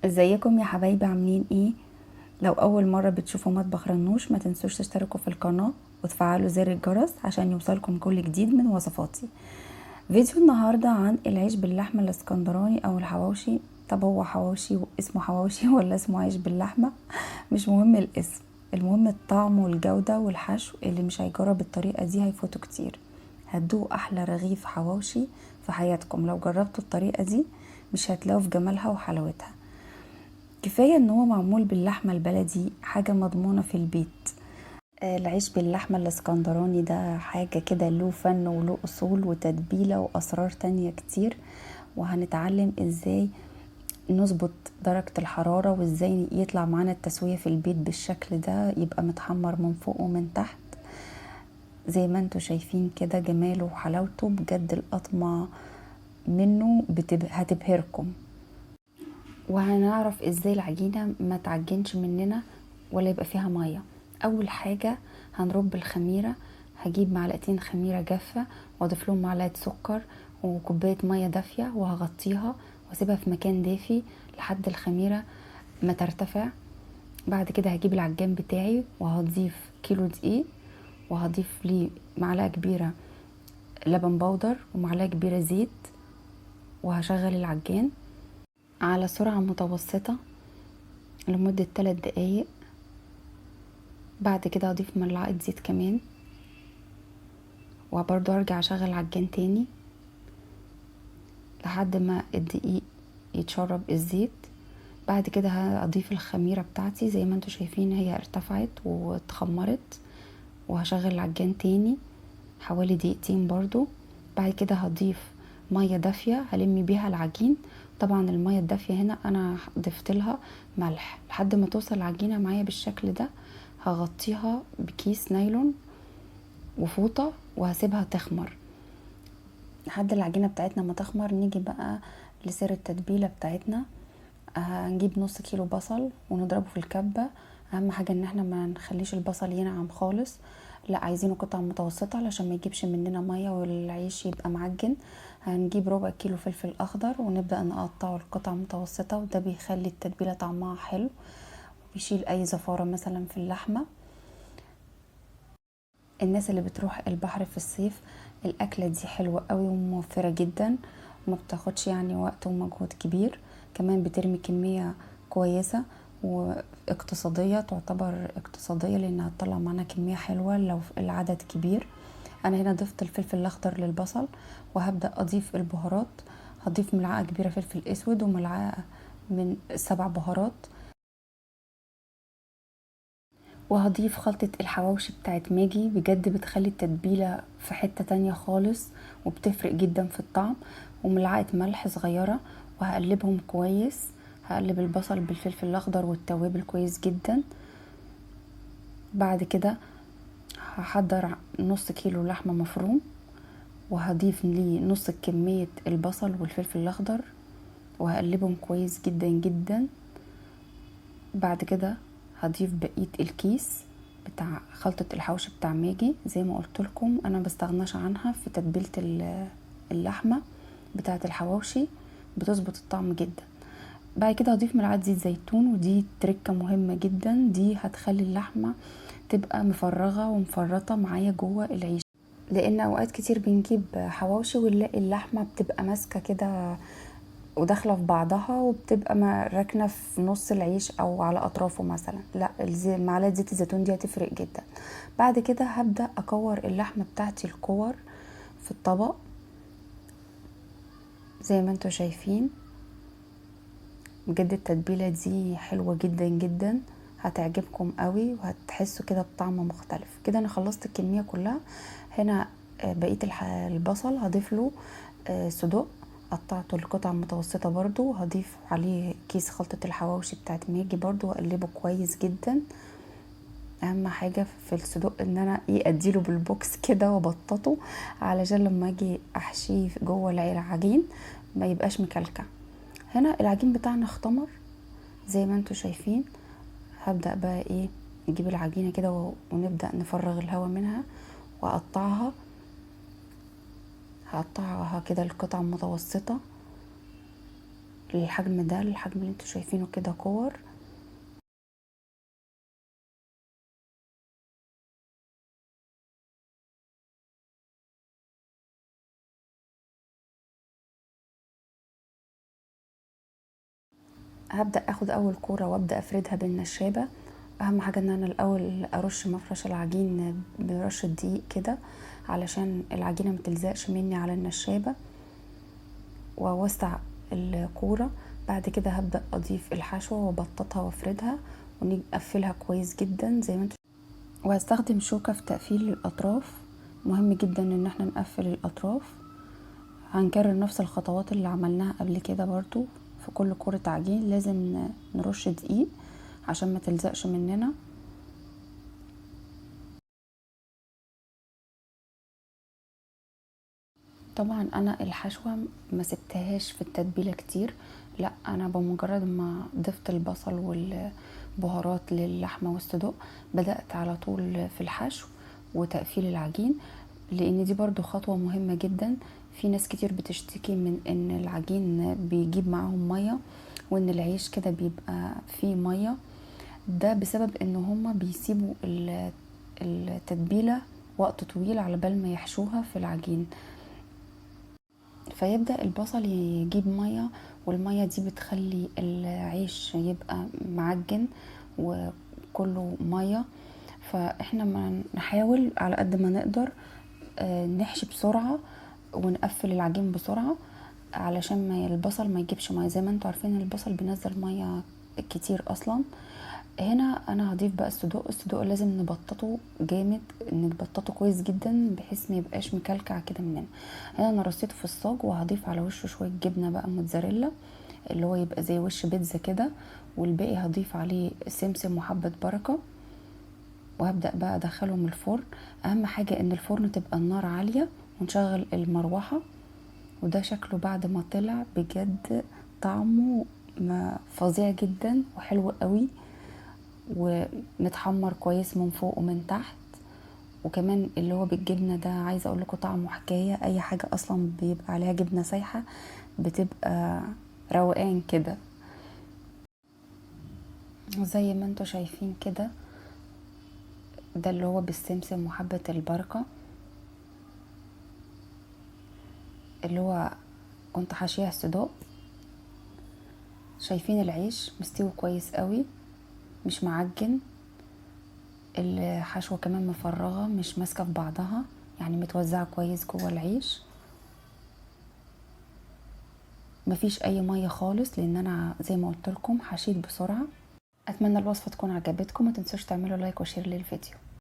ازيكم يا حبايبي، عاملين ايه؟ لو اول مره بتشوفوا مطبخ رنوش ما تنسوش تشتركوا في القناه وتفعلوا زر الجرس عشان يوصلكم كل جديد من وصفاتي. فيديو النهارده عن العيش باللحمه الاسكندراني او الحواوشي. طب هو حواوشي اسمه حواوشي ولا اسمه عيش باللحمه؟ مش مهم الاسم، المهم الطعم والجوده والحشو. اللي مش هيجرب الطريقه دي هيفوتوا كتير. هتدوقوا احلى رغيف حواوشي في حياتكم لو جربتوا الطريقه دي. مش هتلاقوا في جمالها وحلاوتها. كفاية ان هو معمول باللحمة البلدي، حاجة مضمونة في البيت. العيش باللحمة الاسكندراني ده حاجة كده له فن وله اصول وتتبيلة واسرار تانية كتير. وهنتعلم ازاي نظبط درجة الحرارة وازاي يطلع معانا التسوية في البيت بالشكل ده، يبقى متحمر من فوق ومن تحت زي ما انتوا شايفين كده. جماله وحلاوته بجد القطمة منه هتبهركم. وهنعرف ازاي العجينة ما تعجنش مننا ولا يبقى فيها مية. اول حاجة هنرب الخميرة. هجيب معلقتين خميرة جافة واضيف لهم معلقة سكر وكوباية مية دافية وهغطيها واسيبها في مكان دافي لحد الخميرة ما ترتفع. بعد كده هجيب العجان بتاعي وهضيف كيلو دقيق وهضيف ليه معلقة كبيرة لبن بودر ومعلقة كبيرة زيت. وهشغل العجان على سرعة متوسطة لمدة 3 دقايق. بعد كده اضيف ملعقة زيت كمان وبرضو ارجع اشغل العجان تاني لحد ما الدقيق يتشرب الزيت. بعد كده هضيف الخميرة بتاعتي زي ما انتوا شايفين هي ارتفعت واتخمرت. وهشغل العجان تاني حوالي دقيقتين برضو. بعد كده هضيف مية دافية هلم بيها العجين. طبعا المية الدافية هنا انا ضفت لها ملح لحد ما توصل العجينة معايا بالشكل ده. هغطيها بكيس نايلون وفوطة وهسيبها تخمر لحد العجينة بتاعتنا ما تخمر. نيجي بقى لسر التتبيلة بتاعتنا. هنجيب نص كيلو بصل ونضربه في الكبة. اهم حاجة ان احنا ما نخليش البصل ينعم خالص، لا عايزينه قطع متوسطة علشان ما يجيبش مننا مية والعيش يبقى معجن. هنجيب ربع كيلو فلفل اخضر ونبدأ نقطعه لقطع متوسطة، وده بيخلي التتبيلة طعمها حلو وبيشيل اي زفارة مثلا في اللحمة. الناس اللي بتروح البحر في الصيف الاكلة دي حلوة قوي وموفرة جدا وما بتاخدش يعني وقت ومجهود كبير. كمان بترمي كمية كويسة واقتصادية، تعتبر اقتصادية لانها هتطلع معانا كمية حلوة لو العدد كبير. انا هنا ضفت الفلفل الاخضر للبصل وهبدأ اضيف البهارات. هضيف ملعقة كبيرة فلفل اسود وملعقة من 7 بهارات. وهضيف خلطة الحواوشي بتاعت ماجي، بجد بتخلي التتبيلة في حتة تانية خالص وبتفرق جدا في الطعم. وملعقة ملح صغيرة وهقلبهم كويس. هقلب البصل بالفلفل الاخضر والتوابل كويس جدا. بعد كده هحضر نص كيلو لحمة مفروم وهضيف ليه نص كمية البصل والفلفل الاخضر وهقلبهم كويس جدا جدا. بعد كده هضيف بقية الكيس بتاع خلطة الحوش بتاع ماجي. زي ما قلت لكم انا بستغناش عنها في تتبيلة اللحمة بتاعة الحواوشي، بتظبط الطعم جدا. بعد كده هضيف ملعقة زيت زيتون، ودي تركة مهمة جدا، دي هتخلي اللحمة تبقى مفرغة ومفرطة معايا جوه العيش. لان اوقات كتير بنجيب حواوشي ونلاقي اللحمة بتبقى ماسكة كده وداخله في بعضها وبتبقى راكنه في نص العيش او على اطرافه مثلا. لا، معلقه زيت الزيتون دي هتفرق جدا. بعد كده هبدا اكور اللحمه بتاعتي الكور في الطبق زي ما انتوا شايفين. بجد التتبيله دي حلوه جدا جدا، هتعجبكم قوي وهتحسوا كده بطعم مختلف. كده انا خلصت الكميه كلها. هنا بقيه البصل هضيف له صدق قطعته لقطع متوسطة برضو. هضيف عليه كيس خلطة الحواوشي بتاعت ماجي برضو واقلبه كويس جدا. اهم حاجة في الصدق ان انا اديله بالبوكس كده وابططه علشان لما اجي احشيه جوه العجين ما يبقاش مكلكع. هنا العجين بتاعنا اختمر زي ما انتوا شايفين. هبدأ بقى نجيب العجينة كده ونبدأ نفرغ الهواء منها واقطعها. هقطعها كده لقطع متوسطة للحجم ده، الحجم اللي انتوا شايفينه كده كور. هبدأ اخد اول كورة وابدأ افردها بالنشابة. اهم حاجة ان انا الاول ارش مفرش العجين برشة دقيق كده علشان العجينة متلزقش مني على النشابة، واوسع الكورة. بعد كده هبدأ اضيف الحشوة وابططها وافردها ونقفلها كويس جدا زي ما انتوا. وهستخدم شوكة في تقفيل الاطراف، مهم جدا ان احنا نقفل الاطراف. هنكرر نفس الخطوات اللي عملناها قبل كده برضو. في كل كرة عجين لازم نرش دقيق عشان ما تلزقش مننا. طبعا انا الحشوة ما سبتهاش في التتبيلة كتير، لا انا بمجرد ما ضفت البصل والبهارات للحمة والصدوق بدأت على طول في الحشو وتقفيل العجين، لان دي برضو خطوة مهمة جدا. في ناس كتير بتشتكي من ان العجين بيجيب معاهم مية وان العيش كده بيبقى فيه مية، ده بسبب ان هما بيسيبوا التتبيلة وقت طويل على بال ما يحشوها في العجين، فيبدأ البصل يجيب مية، والمية دي بتخلي العيش يبقى معجن وكله مية. فاحنا ما نحاول على قد ما نقدر نحشي بسرعة ونقفل العجين بسرعة علشان ما البصل ما يجيبش مية. زي ما انتوا عارفين البصل بينزل مية كتير اصلا. هنا انا هضيف بقى الصدوق لازم نبططه جامد، نبططه كويس جدا بحيث ما يبقاش مكلكع كده مننا. هنا انا رصيته في الصاج وهضيف على وشه شويه جبنه بقى موتزاريلا اللي هو يبقى زي وش بيتزا كده، والباقي هضيف عليه سمسم وحبه بركه، وهبدا بقى ادخلهم الفرن. اهم حاجه ان الفرن تبقى النار عاليه ونشغل المروحه. وده شكله بعد ما طلع بجد طعمه فظيع جدا وحلو قوي، ونتحمر كويس من فوق ومن تحت. وكمان اللي هو بالجبنه ده عايزه اقول لكم طعمه حكايه، اي حاجه اصلا بيبقى عليها جبنه سايحه بتبقى روقان كده. زي ما انتوا شايفين كده ده اللي هو بالسمسم وحبه البركه اللي هو كنت حاشيها صدوق. شايفين العيش مستوي كويس قوي مش معجن، الحشوه كمان مفرغه مش ماسكه في بعضها، يعني متوزعه كويس جوه العيش، مفيش اي ميه خالص لان انا زي ما قلت لكم حشيت بسرعه. اتمنى الوصفه تكون عجبتكم، ما تنسوش تعملوا لايك وشير للفيديو.